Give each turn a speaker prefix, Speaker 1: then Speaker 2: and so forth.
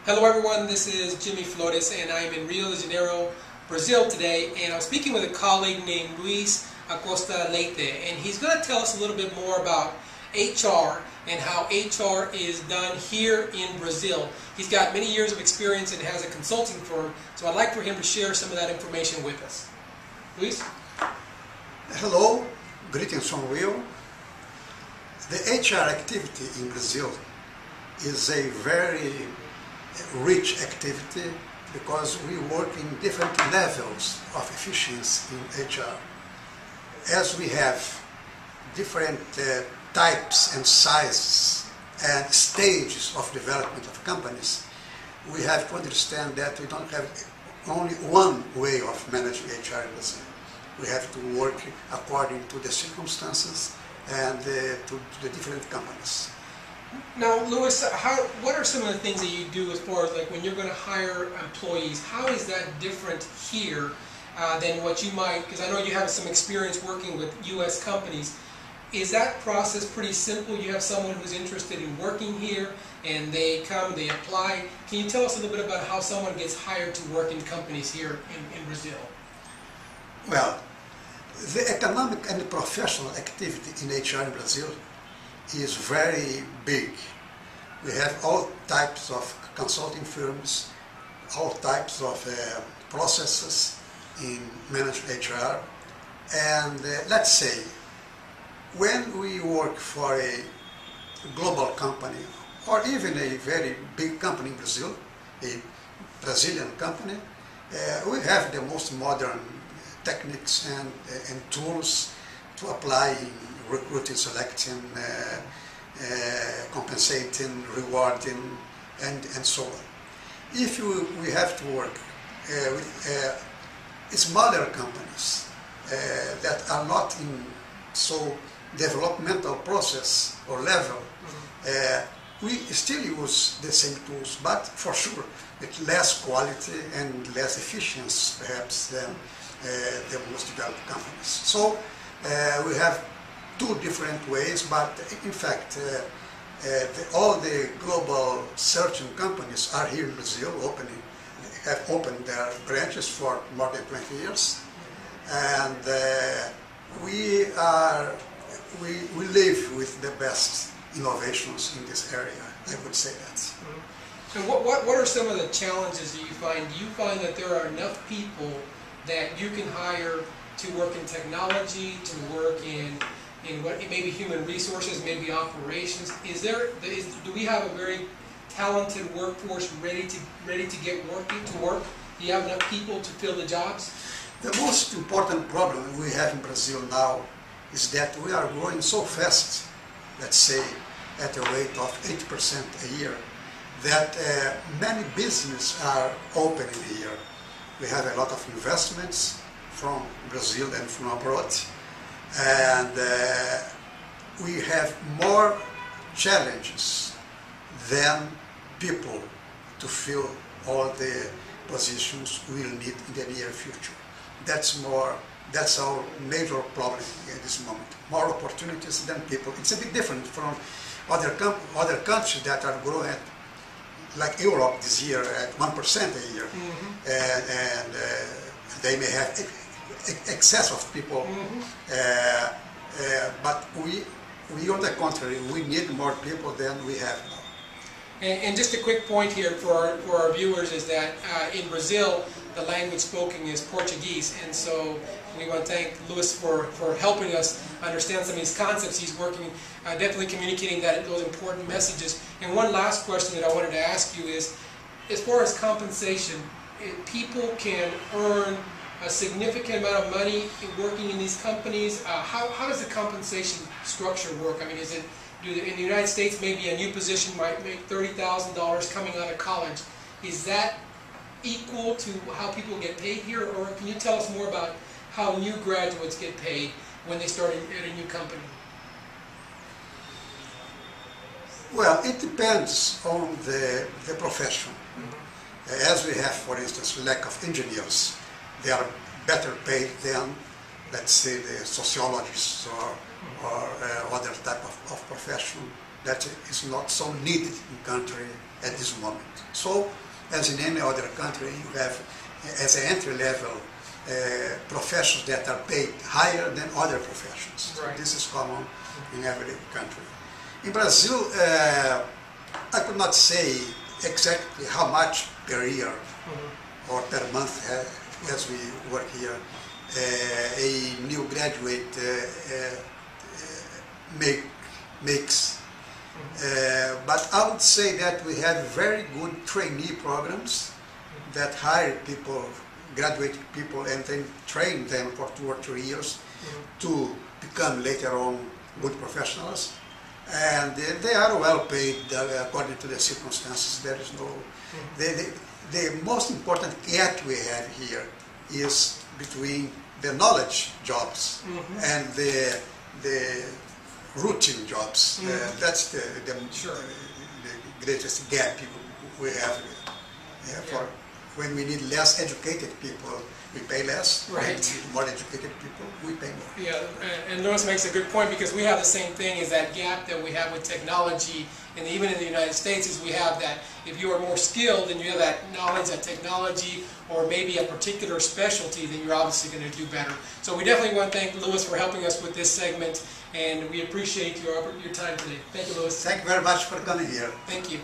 Speaker 1: Hello everyone, this is Jimmy Flores and I'm in Rio de Janeiro, Brazil today, and I'm speaking with a colleague named Luis Acosta Leite, and he's going to tell us a little bit more about HR and how HR is done here in Brazil. He's got many years of experience and has a consulting firm, so I'd like for him to share some of that information with us. Luis?
Speaker 2: Hello, greetings from Rio. The HR activity in Brazil is a very rich activity because we work in different levels of efficiency in HR. As we have different types and sizes and stages of development of companies, we have to understand that we don't have only one way of managing HR in Brazil. We have to work according to the circumstances and to the different companies.
Speaker 1: Now, Luis, what are some of the things that you do as far as like when you're going to hire employees? How is that different here than what you might, because I know you have some experience working with U.S. companies. Is that process pretty simple? You have someone who's interested in working here and they come, they apply. Can you tell us a little bit about how someone gets hired to work in companies here in Brazil?
Speaker 2: Well, the economic and professional activity in HR in Brazil is very big. We have all types of consulting firms, all types of processes in managed HR, and let's say when we work for a global company or even a very big company in Brazil, a Brazilian company, we have the most modern techniques and tools to apply in recruiting, selecting, compensating, rewarding, and so on. If we have to work with smaller companies that are not in so developmental process or level, we still use the same tools, but for sure with less quality and less efficiency perhaps than the most developed companies. So we have two different ways, but in fact all the global searching companies are here in Brazil, have opened their branches for more than 20 years, and we live with the best innovations in this area, I would say that.
Speaker 1: And what are some of the challenges that you find? Do you find that there are enough people that you can hire to work in technology, to work in what maybe human resources, maybe operations? Do we have a very talented workforce ready to get working to work? Do you have enough people to fill the jobs?
Speaker 2: The most important problem we have in Brazil now is that we are growing so fast, let's say at a rate of 8% a year, that many businesses are opening here. We have a lot of investments from Brazil and from abroad, and we have more challenges than people to fill all the positions we will need in the near future. That's our major problem at this moment. More opportunities than people. It's a bit different from other countries that are growing at, like Europe this year at 1% a year, and they may have excess of people, but we on the contrary, we need more people than we have now.
Speaker 1: And just a quick point here for our viewers is that in Brazil, the language spoken is Portuguese, and so we want to thank Luis for helping us understand some of these concepts. He's working, definitely communicating those important messages. And one last question that I wanted to ask you is, as far as compensation, people can earn a significant amount of money working in these companies. How does the compensation structure work? I mean, in the United States, maybe a new position might make $30,000 coming out of college. Is that equal to how people get paid here, or can you tell us more about how new graduates get paid when they start at a new company?
Speaker 2: Well, it depends on the profession. As we have, for instance, lack of engineers, they are better paid than, let's say, the sociologists or other type of profession that is not so needed in country at this moment. So, as in any other country, you have, as an entry-level, professions that are paid higher than other professions.
Speaker 1: Right.
Speaker 2: So this is common in every country. In Brazil, I could not say exactly how much per year or per month as we work here a new graduate makes. But I would say that we have very good trainee programs that hire people, graduate people, and then train them for 2 or 3 years to become later on good professionals. And they are well paid according to the circumstances. There is no... The most important gap we have here is between the knowledge jobs and the routine jobs. That's the greatest gap we have. For when we need less educated people, we pay less.
Speaker 1: Right.
Speaker 2: When we need more educated people, we pay more.
Speaker 1: Yeah, and Louis makes a good point, because we have the same thing as that gap that we have with technology, and even in the United States, is we have that if you are more skilled and you have that knowledge, that technology, or maybe a particular specialty, then you're obviously going to do better. So we definitely want to thank Louis for helping us with this segment, and we appreciate your time today. Thank you, Louis.
Speaker 2: Thank you very much for coming here.
Speaker 1: Thank you.